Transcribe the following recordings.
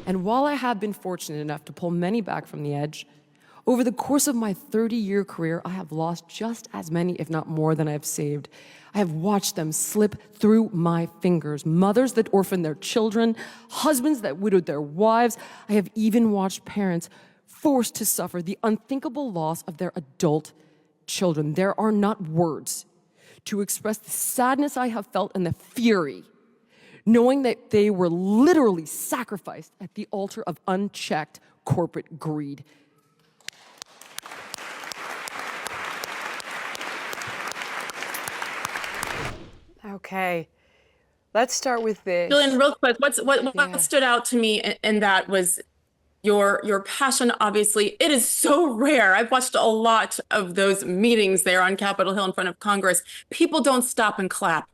And while I have been fortunate enough to pull many back from the edge, over the course of my 30-year career, I have lost just as many, if not more, than I have saved. I have watched them slip through my fingers. Mothers that orphaned their children, husbands that widowed their wives. I have even watched parents forced to suffer the unthinkable loss of their adult children. There are not words to express the sadness I have felt and the fury, knowing that they were literally sacrificed at the altar of unchecked corporate greed. Okay, let's start with this. Jillian, real quick, what stood out to me in that was your passion. Obviously, it is so rare. I've watched a lot of those meetings there on Capitol Hill in front of Congress. People don't stop and clap.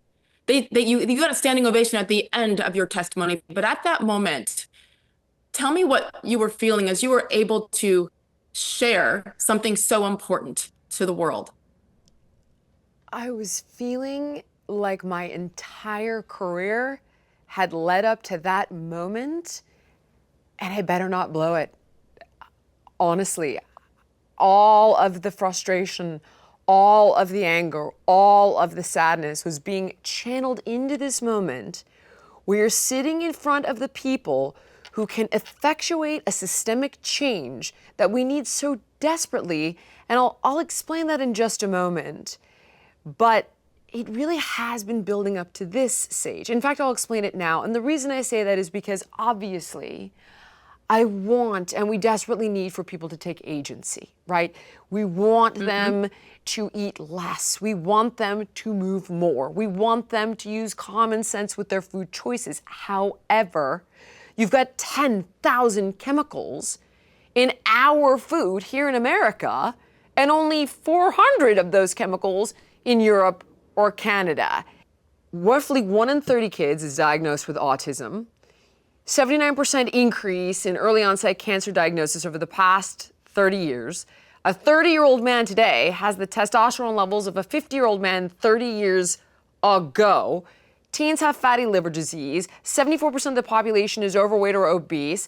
You got a standing ovation at the end of your testimony, but at that moment, tell me what you were feeling as you were able to share something so important to the world. I was feeling like my entire career had led up to that moment, and I better not blow it. Honestly, all of the frustration, all of the anger, all of the sadness was being channeled into this moment where you're sitting in front of the people who can effectuate a systemic change that we need so desperately, and I'll explain that in just a moment. But it really has been building up to this stage. In fact, I'll explain it now. And the reason I say that is because obviously I want, and we desperately need for people to take agency, right? We want them to eat less. We want them to move more. We want them to use common sense with their food choices. However, you've got 10,000 chemicals in our food here in America, and only 400 of those chemicals in Europe or Canada. Roughly 1 in 30 kids is diagnosed with autism. 79% increase in early onset cancer diagnosis over the past 30 years. A 30-year-old man today has the testosterone levels of a 50-year-old man 30 years ago. Teens have fatty liver disease. 74% of the population is overweight or obese.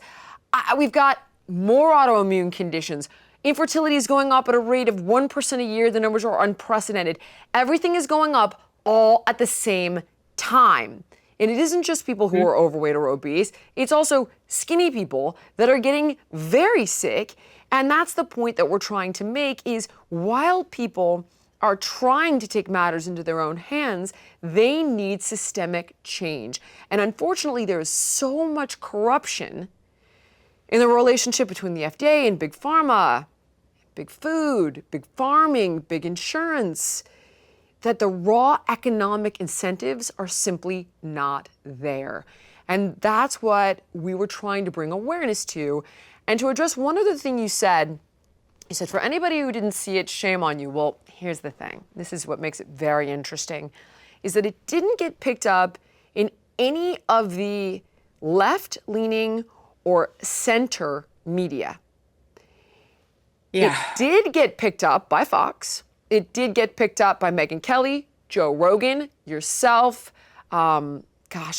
We've got more autoimmune conditions. Infertility is going up at a rate of 1% a year. The numbers are unprecedented. Everything is going up all at the same time. And it isn't just people who are overweight or obese. It's also skinny people that are getting very sick. And that's the point that we're trying to make is while people are trying to take matters into their own hands, they need systemic change. And unfortunately, there is so much corruption in the relationship between the FDA and big pharma, big food, big farming, big insurance, that the raw economic incentives are simply not there. And that's what we were trying to bring awareness to. And to address one other thing you said, for anybody who didn't see it, shame on you. Well, here's the thing. This is what makes it very interesting, is that it didn't get picked up in any of the left-leaning or center media. Yeah. It did get picked up by Fox. It did get picked up by Megyn Kelly, Joe Rogan, yourself. A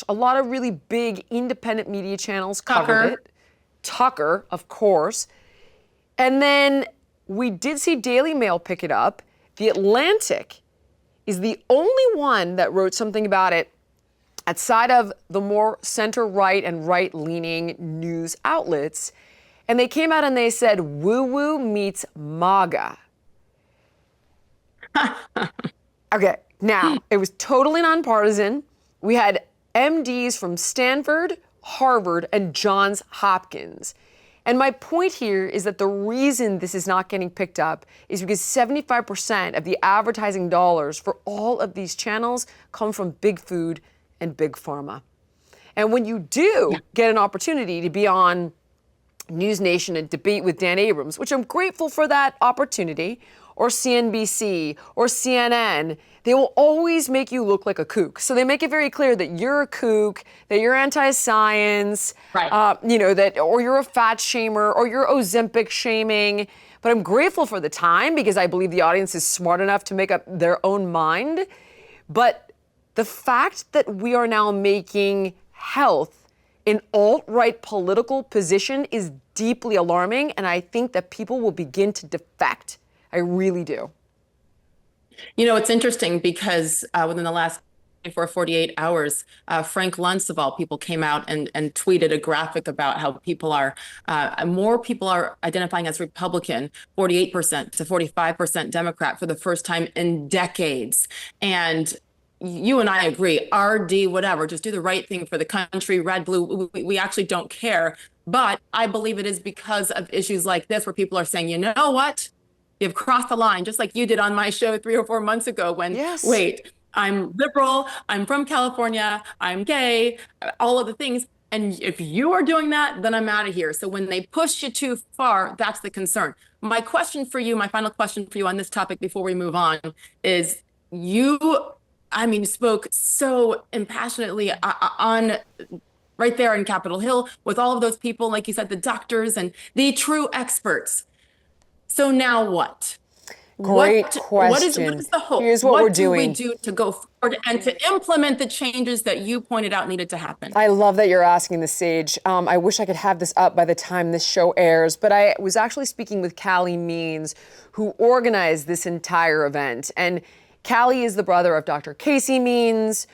lot of really big independent media channels covered it. Tucker, of course. And then we did see Daily Mail pick it up. The Atlantic is the only one that wrote something about it outside of the more center-right and right-leaning news outlets. And they came out and they said, woo-woo meets MAGA. Okay, now, it was totally nonpartisan. We had MDs from Stanford, Harvard, and Johns Hopkins. And my point here is that the reason this is not getting picked up is because 75% of the advertising dollars for all of these channels come from big food and big pharma. And when you do get an opportunity to be on News Nation and debate with Dan Abrams, which I'm grateful for that opportunity, or CNBC or CNN, they will always make you look like a kook. So they make it very clear that you're a kook, that you're anti-science, right. Or you're a fat shamer, or you're Ozempic shaming. But I'm grateful for the time because I believe the audience is smart enough to make up their own mind. But the fact that we are now making health an alt-right political position is deeply alarming, and I think that people will begin to defect. I really do. You know, it's interesting because within the last 24, 48 hours, Frank Luntz, of all people, came out and tweeted a graphic about how more people are identifying as Republican, 48% to 45% Democrat for the first time in decades. And you and I agree, RD, whatever, just do the right thing for the country, red, blue, we actually don't care. But I believe it is because of issues like this where people are saying, you know what? You've crossed the line, just like you did on my show 3 or 4 months ago when, Yes. wait, I'm liberal, I'm from California, I'm gay, all of the things. And if you are doing that, then I'm out of here. So when they push you too far, that's the concern. My question for you, my final question for you on this topic before we move on is spoke so impassionately on right there in Capitol Hill with all of those people, like you said, the doctors and the true experts. So now what? Great question. What is the hope? Here's what we're doing. What do we do to go forward and to implement the changes that you pointed out needed to happen? I love that you're asking this, Sage. I wish I could have this up by the time this show airs, but I was actually speaking with Callie Means, who organized this entire event. And Callie is the brother of Dr. Casey Means,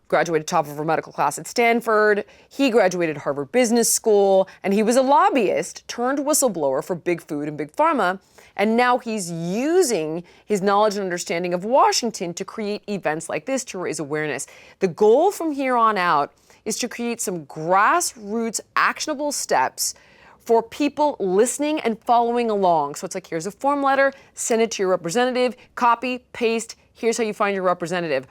graduated top of her medical class at Stanford. He graduated Harvard Business School, and he was a lobbyist turned whistleblower for big food and big pharma. And now he's using his knowledge and understanding of Washington to create events like this to raise awareness. The goal from here on out is to create some grassroots actionable steps for people listening and following along. So it's like, here's a form letter, send it to your representative, copy, paste, here's how you find your representative.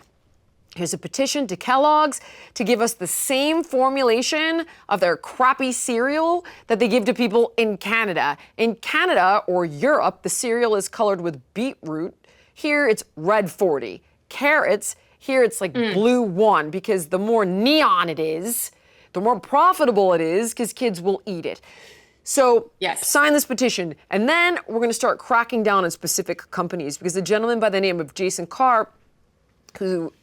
Here's a petition to Kellogg's to give us the same formulation of their crappy cereal that they give to people in Canada. In Canada or Europe, the cereal is colored with beetroot. Here it's red 40. Carrots, here it's like blue 1, because the more neon it is, the more profitable it is, because kids will eat it. So yes, sign this petition, and then we're going to start cracking down on specific companies, because a gentleman by the name of Jason Carr, who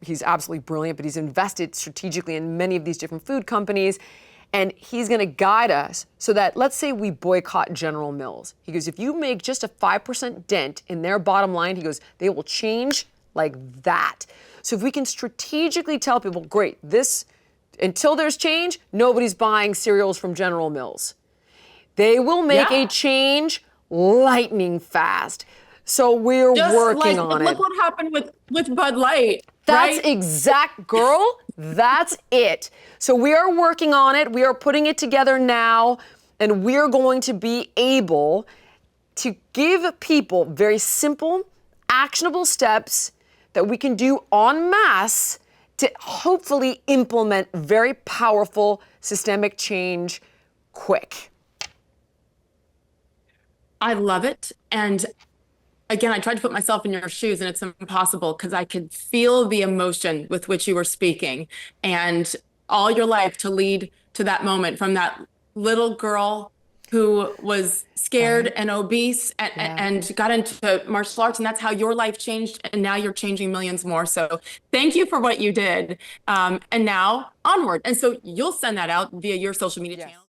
he's absolutely brilliant, but he's invested strategically in many of these different food companies, and he's going to guide us so that, let's say we boycott General Mills. He goes, if you make just a 5% dent in their bottom line, he goes, they will change like that. So if we can strategically tell people, great, until there's change, nobody's buying cereals from General Mills. They will make a change lightning fast. So we're working on it. Look what happened with Bud Light. That's right? Girl, that's it. So we are working on it. We are putting it together now, and we're going to be able to give people very simple, actionable steps that we can do en masse to hopefully implement very powerful systemic change quick. I love it. And again, I tried to put myself in your shoes, and it's impossible because I could feel the emotion with which you were speaking, and all your life to lead to that moment, from that little girl who was scared and obese and got into martial arts, and that's how your life changed, and now you're changing millions more. So thank you for what you did. And now onward. And so you'll send that out via your social media channels.